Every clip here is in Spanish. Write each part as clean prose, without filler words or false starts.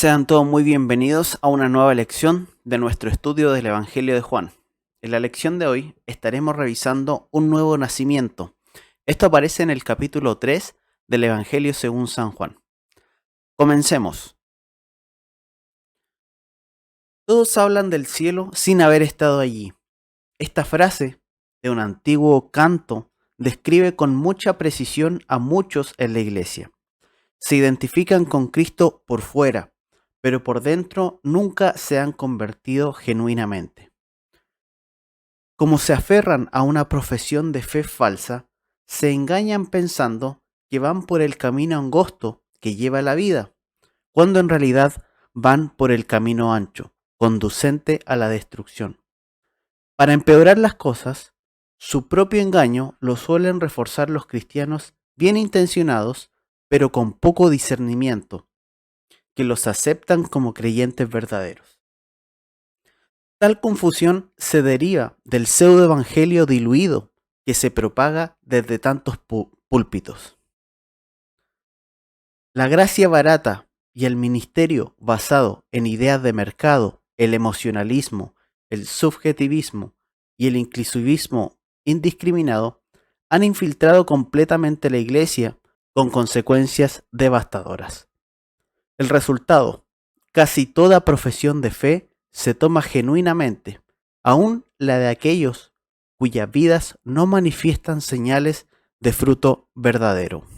Sean todos muy bienvenidos a una nueva lección de nuestro estudio del Evangelio de Juan. En la lección de hoy estaremos revisando un nuevo nacimiento. Esto aparece en el capítulo 3 del Evangelio según San Juan. Comencemos. Todos hablan del cielo sin haber estado allí. Esta frase de un antiguo canto describe con mucha precisión a muchos en la iglesia. Se identifican con Cristo por fuera, pero por dentro nunca se han convertido genuinamente. Como se aferran a una profesión de fe falsa, se engañan pensando que van por el camino angosto que lleva a la vida, cuando en realidad van por el camino ancho, conducente a la destrucción. Para empeorar las cosas, su propio engaño lo suelen reforzar los cristianos bien intencionados, pero con poco discernimiento, que los aceptan como creyentes verdaderos. Tal confusión se deriva del pseudoevangelio diluido que se propaga desde tantos púlpitos. La gracia barata y el ministerio basado en ideas de mercado, el emocionalismo, el subjetivismo y el inclusivismo indiscriminado han infiltrado completamente la iglesia con consecuencias devastadoras. El resultado: casi toda profesión de fe se toma genuinamente, aun la de aquellos cuyas vidas no manifiestan señales de fruto verdadero.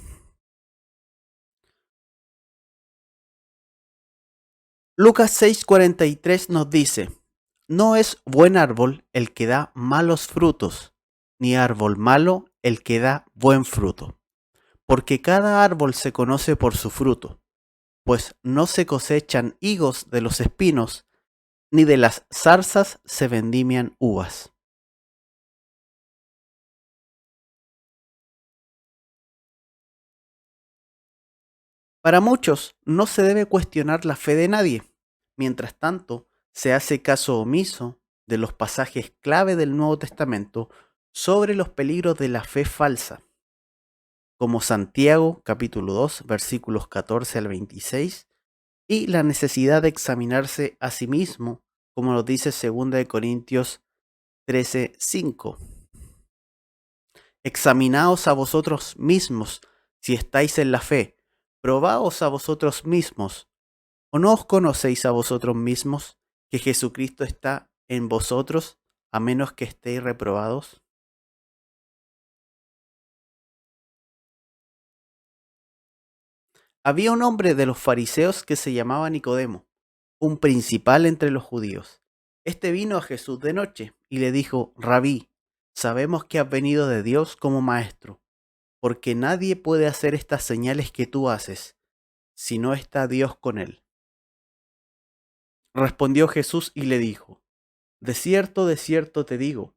Lucas 6:43 nos dice: No es buen árbol el que da malos frutos, ni árbol malo el que da buen fruto, porque cada árbol se conoce por su fruto, pues no se cosechan higos de los espinos, ni de las zarzas se vendimian uvas. Para muchos no se debe cuestionar la fe de nadie. Mientras tanto, se hace caso omiso de los pasajes clave del Nuevo Testamento sobre los peligros de la fe falsa, como Santiago capítulo 2 versículos 14 al 26, y la necesidad de examinarse a sí mismo, como nos dice 2 Corintios 13:5. Examinaos a vosotros mismos si estáis en la fe, probaos a vosotros mismos. ¿O no os conocéis a vosotros mismos que Jesucristo está en vosotros, a menos que estéis reprobados? Había un hombre de los fariseos que se llamaba Nicodemo, un principal entre los judíos. Este vino a Jesús de noche y le dijo: Rabí, sabemos que has venido de Dios como maestro, porque nadie puede hacer estas señales que tú haces si no está Dios con él. Respondió Jesús y le dijo: de cierto te digo,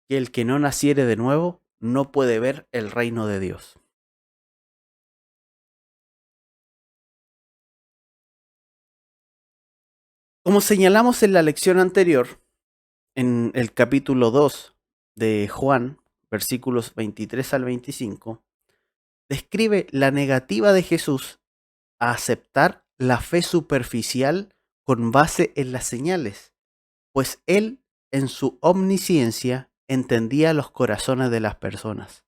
que el que no naciere de nuevo no puede ver el reino de Dios. Como señalamos en la lección anterior, en el capítulo 2 de Juan, versículos 23 al 25, describe la negativa de Jesús a aceptar la fe superficial con base en las señales, pues él, en su omnisciencia, entendía los corazones de las personas.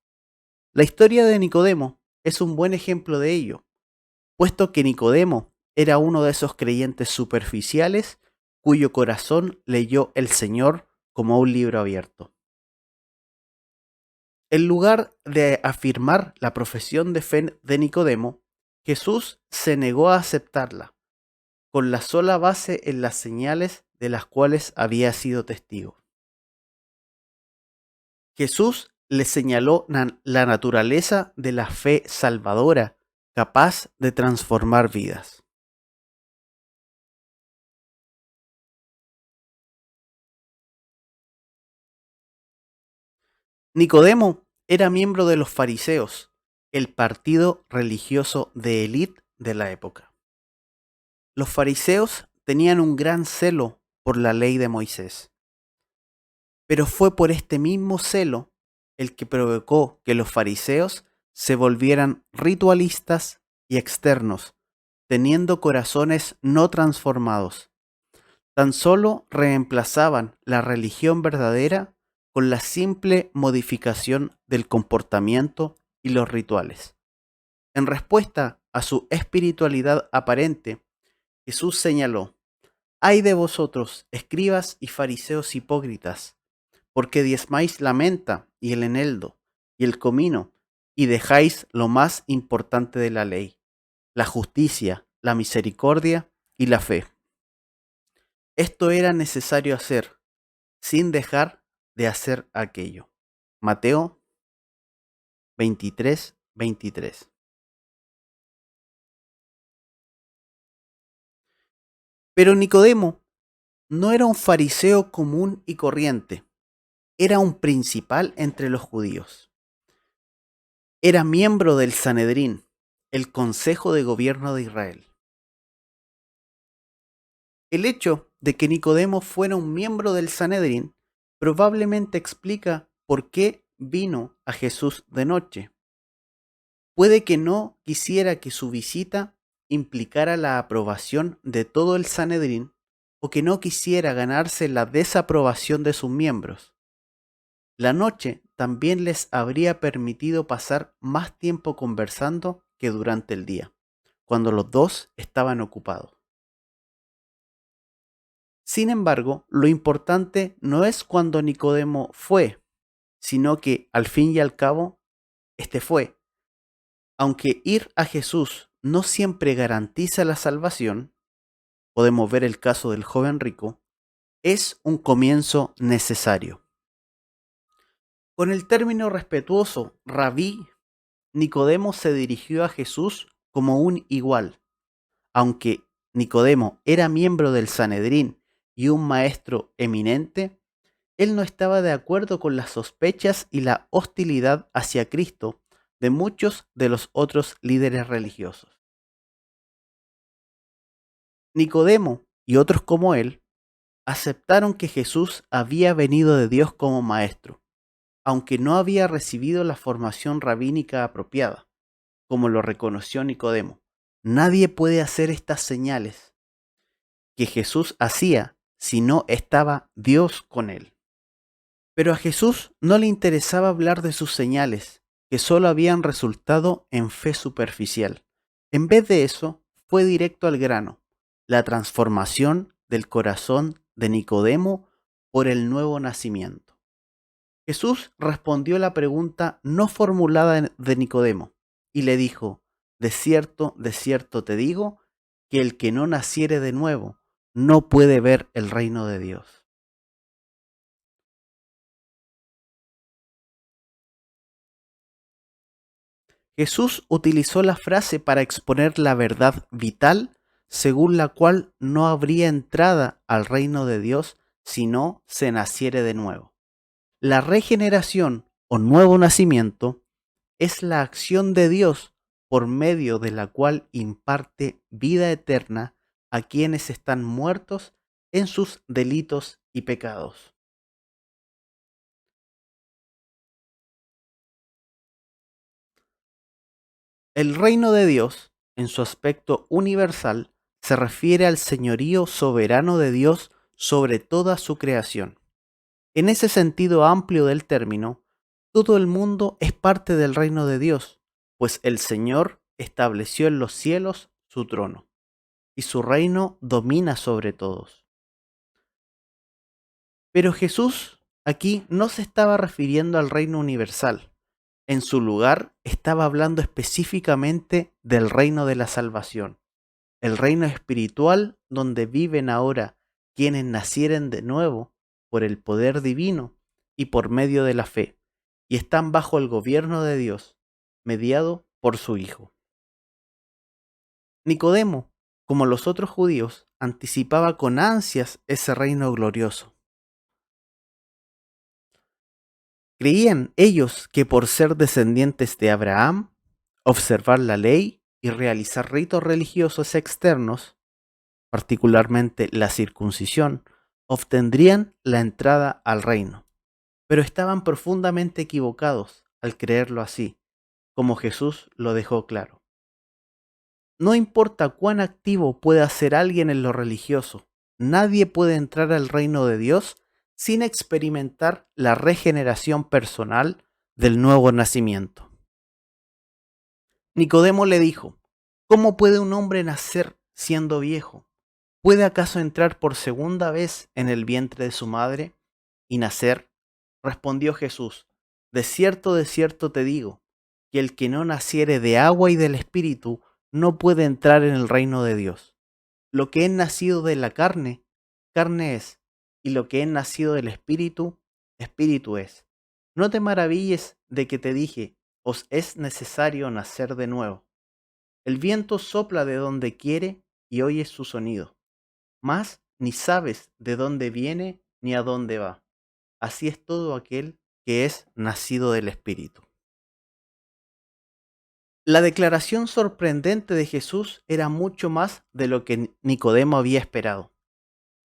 La historia de Nicodemo es un buen ejemplo de ello, puesto que Nicodemo era uno de esos creyentes superficiales cuyo corazón leyó el Señor como un libro abierto. En lugar de afirmar la profesión de fe de Nicodemo, Jesús se negó a aceptarla, con la sola base en las señales de las cuales había sido testigo. Jesús le señaló la naturaleza de la fe salvadora, capaz de transformar vidas. Nicodemo era miembro de los fariseos, el partido religioso de élite de la época. Los fariseos tenían un gran celo por la ley de Moisés, pero fue por este mismo celo el que provocó que los fariseos se volvieran ritualistas y externos, teniendo corazones no transformados. Tan solo reemplazaban la religión verdadera con la simple modificación del comportamiento y los rituales. En respuesta a su espiritualidad aparente, Jesús señaló: «Ay de vosotros, escribas y fariseos hipócritas, porque diezmáis la menta y el eneldo y el comino, y dejáis lo más importante de la ley, la justicia, la misericordia y la fe». Esto era necesario hacer, sin dejar de hacer aquello. Mateo 23:23. Pero Nicodemo no era un fariseo común y corriente, era un principal entre los judíos. Era miembro del Sanedrín, el Consejo de Gobierno de Israel. El hecho de que Nicodemo fuera un miembro del Sanedrín probablemente explica por qué vino a Jesús de noche. Puede que no quisiera que su visita implicara la aprobación de todo el Sanedrín o que no quisiera ganarse la desaprobación de sus miembros. La noche también les habría permitido pasar más tiempo conversando que durante el día, cuando los dos estaban ocupados. Sin embargo, lo importante no es cuando Nicodemo fue, sino que al fin y al cabo, este fue. Aunque ir a Jesús no siempre garantiza la salvación, podemos ver el caso del joven rico, es un comienzo necesario. Con el término respetuoso rabí, Nicodemo se dirigió a Jesús como un igual. Aunque Nicodemo era miembro del Sanedrín y un maestro eminente, él no estaba de acuerdo con las sospechas y la hostilidad hacia Cristo de muchos de los otros líderes religiosos. Nicodemo y otros como él aceptaron que Jesús había venido de Dios como maestro, aunque no había recibido la formación rabínica apropiada, como lo reconoció Nicodemo. Nadie puede hacer estas señales que Jesús hacía si no estaba Dios con él. Pero a Jesús no le interesaba hablar de sus señales, que solo habían resultado en fe superficial. En vez de eso, fue directo al grano: la transformación del corazón de Nicodemo por el nuevo nacimiento. Jesús respondió la pregunta no formulada de Nicodemo y le dijo: de cierto te digo, que el que no naciere de nuevo no puede ver el reino de Dios. Jesús utilizó la frase para exponer la verdad vital según la cual no habría entrada al reino de Dios si no se naciere de nuevo. La regeneración o nuevo nacimiento es la acción de Dios por medio de la cual imparte vida eterna a quienes están muertos en sus delitos y pecados. El reino de Dios, en su aspecto universal, se refiere al señorío soberano de Dios sobre toda su creación. En ese sentido amplio del término, todo el mundo es parte del reino de Dios, pues el Señor estableció en los cielos su trono, y su reino domina sobre todos. Pero Jesús aquí no se estaba refiriendo al reino universal. En su lugar estaba hablando específicamente del reino de la salvación, el reino espiritual donde viven ahora quienes nacieren de nuevo por el poder divino y por medio de la fe, y están bajo el gobierno de Dios, mediado por su Hijo. Nicodemo, como los otros judíos, anticipaba con ansias ese reino glorioso. Creían ellos que por ser descendientes de Abraham, observar la ley y realizar ritos religiosos externos, particularmente la circuncisión, obtendrían la entrada al reino. Pero estaban profundamente equivocados al creerlo así, como Jesús lo dejó claro. No importa cuán activo pueda ser alguien en lo religioso, nadie puede entrar al reino de Dios sin experimentar la regeneración personal del nuevo nacimiento. Nicodemo le dijo, ¿cómo puede un hombre nacer siendo viejo? ¿Puede acaso entrar por segunda vez en el vientre de su madre y nacer? Respondió Jesús, de cierto te digo, que el que no naciere de agua y del Espíritu no puede entrar en el reino de Dios. Lo que es nacido de la carne, carne es, y lo que es nacido del Espíritu, Espíritu es. No te maravilles de que te dije, os es necesario nacer de nuevo. El viento sopla de donde quiere y oyes su sonido, mas ni sabes de dónde viene ni a dónde va. Así es todo aquel que es nacido del Espíritu. La declaración sorprendente de Jesús era mucho más de lo que Nicodemo había esperado.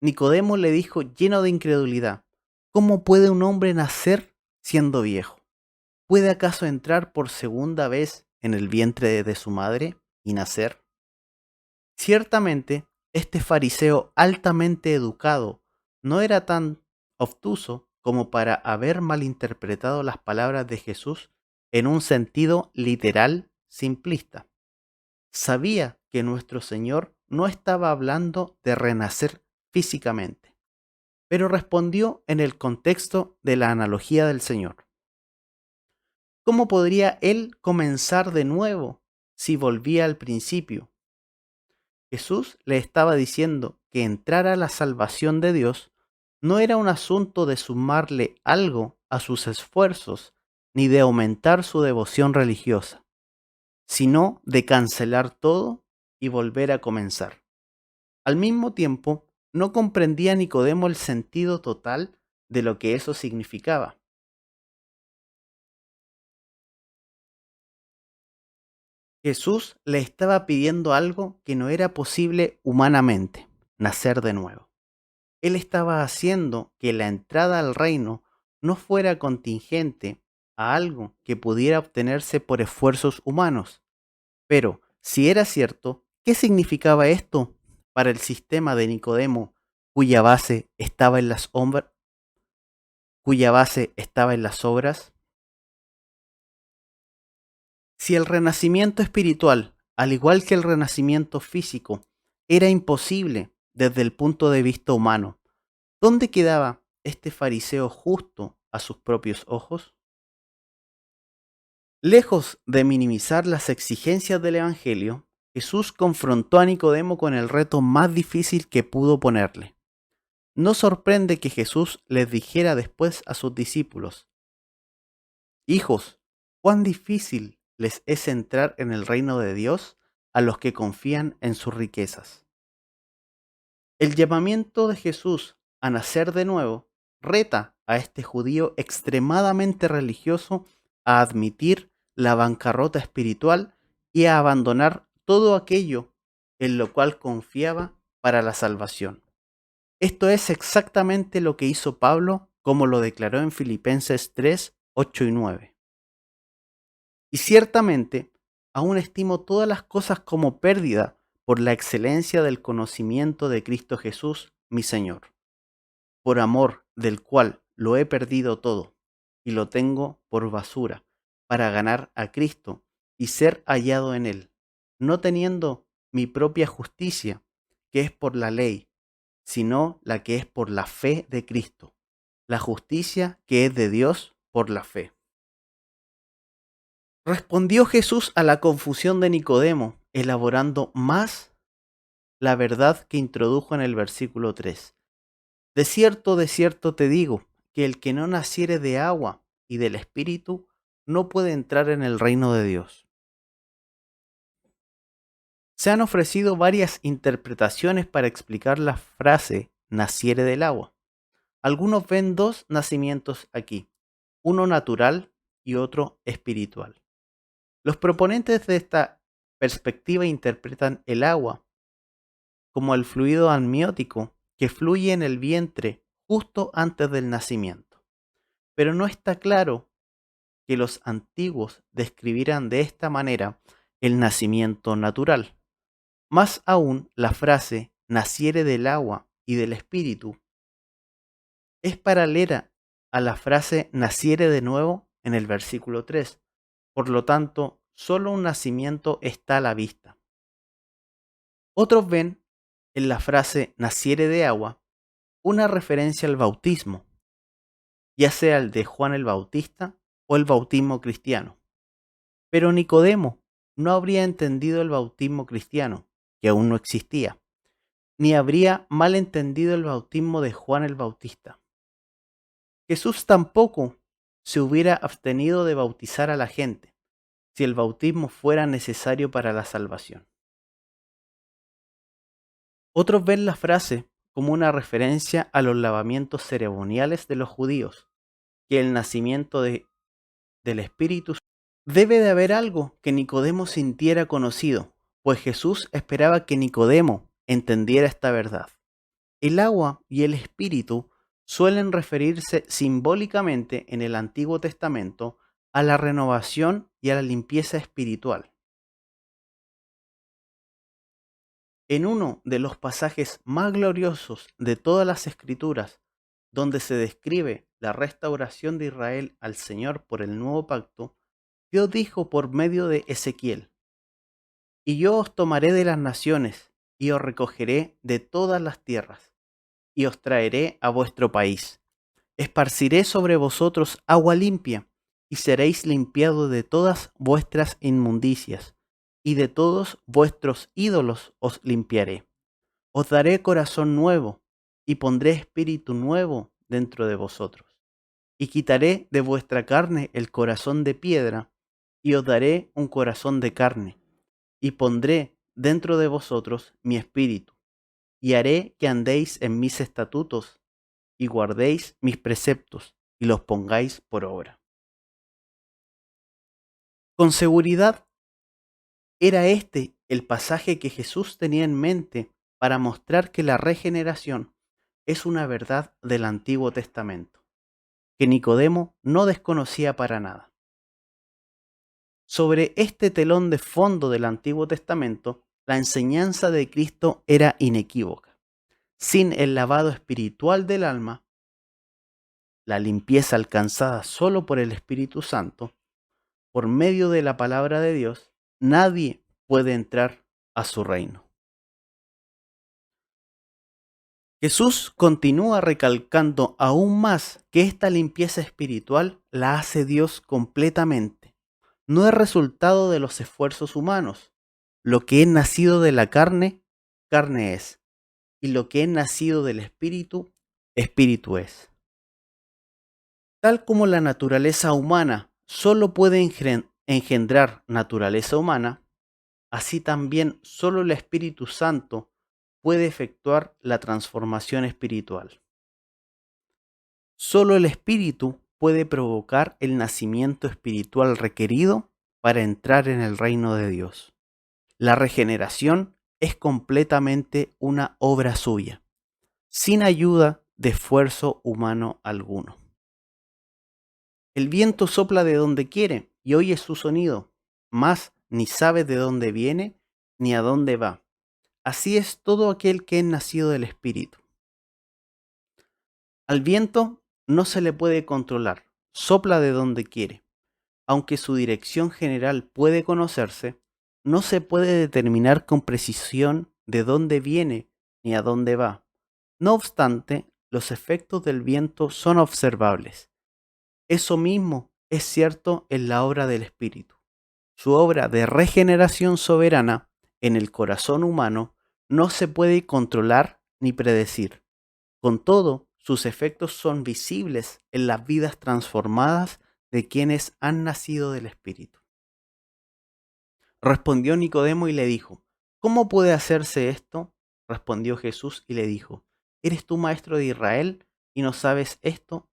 Nicodemo le dijo lleno de incredulidad, ¿cómo puede un hombre nacer siendo viejo? ¿Puede acaso entrar por segunda vez en el vientre de su madre y nacer? Ciertamente, este fariseo altamente educado no era tan obtuso como para haber malinterpretado las palabras de Jesús en un sentido literal simplista. Sabía que nuestro Señor no estaba hablando de renacer físicamente, pero respondió en el contexto de la analogía del Señor. ¿Cómo podría Él comenzar de nuevo si volvía al principio? Jesús le estaba diciendo que entrar a la salvación de Dios no era un asunto de sumarle algo a sus esfuerzos ni de aumentar su devoción religiosa, sino de cancelar todo y volver a comenzar. Al mismo tiempo, no comprendía Nicodemo el sentido total de lo que eso significaba. Jesús le estaba pidiendo algo que no era posible humanamente, nacer de nuevo. Él estaba haciendo que la entrada al reino no fuera contingente a algo que pudiera obtenerse por esfuerzos humanos. Pero, si era cierto, ¿qué significaba esto para el sistema de Nicodemo, cuya base estaba en las obras? Si el renacimiento espiritual, al igual que el renacimiento físico, era imposible desde el punto de vista humano, ¿dónde quedaba este fariseo justo a sus propios ojos? Lejos de minimizar las exigencias del Evangelio, Jesús confrontó a Nicodemo con el reto más difícil que pudo ponerle. No sorprende que Jesús les dijera después a sus discípulos, hijos, cuán difícil les es entrar en el reino de Dios a los que confían en sus riquezas. El llamamiento de Jesús a nacer de nuevo reta a este judío extremadamente religioso a admitir la bancarrota espiritual y a abandonar todo aquello en lo cual confiaba para la salvación. Esto es exactamente lo que hizo Pablo, como lo declaró en Filipenses 3, 8 y 9. Y ciertamente, aún estimo todas las cosas como pérdida por la excelencia del conocimiento de Cristo Jesús, mi Señor, por amor del cual lo he perdido todo y lo tengo por basura, para ganar a Cristo y ser hallado en Él, no teniendo mi propia justicia, que es por la ley, sino la que es por la fe de Cristo, la justicia que es de Dios por la fe. Respondió Jesús a la confusión de Nicodemo, elaborando más la verdad que introdujo en el versículo 3. De cierto te digo, que el que no naciere de agua y del Espíritu no puede entrar en el reino de Dios. Se han ofrecido varias interpretaciones para explicar la frase naciere del agua. Algunos ven dos nacimientos aquí, uno natural y otro espiritual. Los proponentes de esta perspectiva interpretan el agua como el fluido amniótico que fluye en el vientre justo antes del nacimiento. Pero no está claro que los antiguos describieran de esta manera el nacimiento natural. Más aún, la frase naciere del agua y del espíritu es paralela a la frase naciere de nuevo en el versículo 3. Por lo tanto, solo un nacimiento está a la vista. Otros ven en la frase naciere de agua una referencia al bautismo, ya sea el de Juan el Bautista o el bautismo cristiano. Pero Nicodemo no habría entendido el bautismo cristiano, que aún no existía, ni habría mal entendido el bautismo de Juan el Bautista. Jesús tampoco se hubiera abstenido de bautizar a la gente si el bautismo fuera necesario para la salvación. Otros ven la frase como una referencia a los lavamientos ceremoniales de los judíos, que el nacimiento del Espíritu. Debe de haber algo que Nicodemo sintiera conocido, pues Jesús esperaba que Nicodemo entendiera esta verdad. El agua y el Espíritu suelen referirse simbólicamente en el Antiguo Testamento a la renovación y a la limpieza espiritual. En uno de los pasajes más gloriosos de todas las Escrituras, donde se describe la restauración de Israel al Señor por el nuevo pacto, Dios dijo por medio de Ezequiel: y yo os tomaré de las naciones, y os recogeré de todas las tierras, y os traeré a vuestro país. Esparciré sobre vosotros agua limpia, y seréis limpiados de todas vuestras inmundicias, y de todos vuestros ídolos os limpiaré. Os daré corazón nuevo, y pondré espíritu nuevo dentro de vosotros. Y quitaré de vuestra carne el corazón de piedra, y os daré un corazón de carne, y pondré dentro de vosotros mi espíritu, y haré que andéis en mis estatutos, y guardéis mis preceptos, y los pongáis por obra. Con seguridad, era este el pasaje que Jesús tenía en mente para mostrar que la regeneración es una verdad del Antiguo Testamento, que Nicodemo no desconocía para nada. Sobre este telón de fondo del Antiguo Testamento, la enseñanza de Cristo era inequívoca. Sin el lavado espiritual del alma, la limpieza alcanzada solo por el Espíritu Santo, por medio de la palabra de Dios, nadie puede entrar a su reino. Jesús continúa recalcando aún más que esta limpieza espiritual la hace Dios completamente. No es resultado de los esfuerzos humanos. Lo que es nacido de la carne, carne es. Y lo que es nacido del espíritu, espíritu es. Tal como la naturaleza humana solo puede engendrar naturaleza humana, así también solo el Espíritu Santo puede efectuar la transformación espiritual. Solo el Espíritu puede provocar el nacimiento espiritual requerido para entrar en el reino de Dios. La regeneración es completamente una obra suya, sin ayuda de esfuerzo humano alguno. El viento sopla de donde quiere y oye su sonido, mas ni sabe de dónde viene ni a dónde va. Así es todo aquel que es nacido del Espíritu. Al viento no se le puede controlar, sopla de donde quiere. Aunque su dirección general puede conocerse, no se puede determinar con precisión de dónde viene ni a dónde va. No obstante, los efectos del viento son observables. Eso mismo es cierto en la obra del Espíritu. Su obra de regeneración soberana en el corazón humano no se puede controlar ni predecir. Con todo, sus efectos son visibles en las vidas transformadas de quienes han nacido del Espíritu. Respondió Nicodemo y le dijo: ¿cómo puede hacerse esto? Respondió Jesús y le dijo: ¿eres tú maestro de Israel y no sabes esto?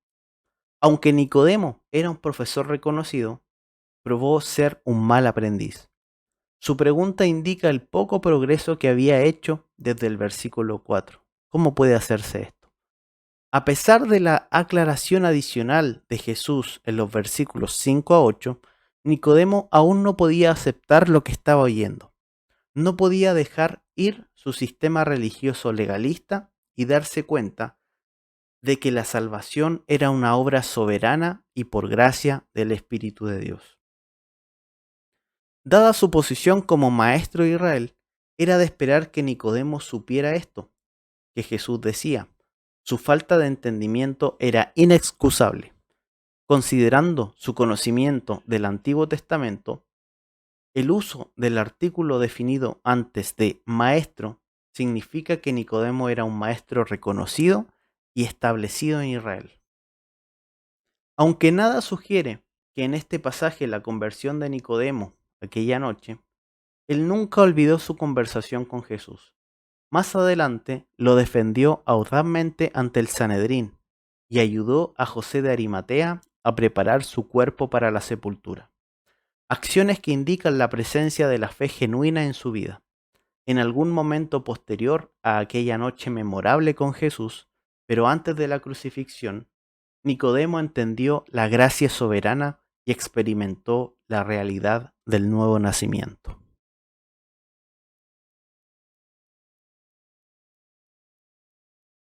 Aunque Nicodemo era un profesor reconocido, probó ser un mal aprendiz. Su pregunta indica el poco progreso que había hecho desde el versículo 4. ¿Cómo puede hacerse esto? A pesar de la aclaración adicional de Jesús en los versículos 5 a 8, Nicodemo aún no podía aceptar lo que estaba oyendo. No podía dejar ir su sistema religioso legalista y darse cuenta de que la salvación era una obra soberana y por gracia del Espíritu de Dios. Dada su posición como maestro de Israel, era de esperar que Nicodemo supiera esto, que Jesús decía. Su falta de entendimiento era inexcusable. Considerando su conocimiento del Antiguo Testamento, el uso del artículo definido antes de maestro significa que Nicodemo era un maestro reconocido y establecido en Israel. Aunque nada sugiere que en este pasaje la conversión de Nicodemo aquella noche, él nunca olvidó su conversación con Jesús. Más adelante lo defendió audazmente ante el Sanedrín y ayudó a José de Arimatea a preparar su cuerpo para la sepultura. Acciones que indican la presencia de la fe genuina en su vida. En algún momento posterior a aquella noche memorable con Jesús, pero antes de la crucifixión, Nicodemo entendió la gracia soberana y experimentó la realidad del nuevo nacimiento.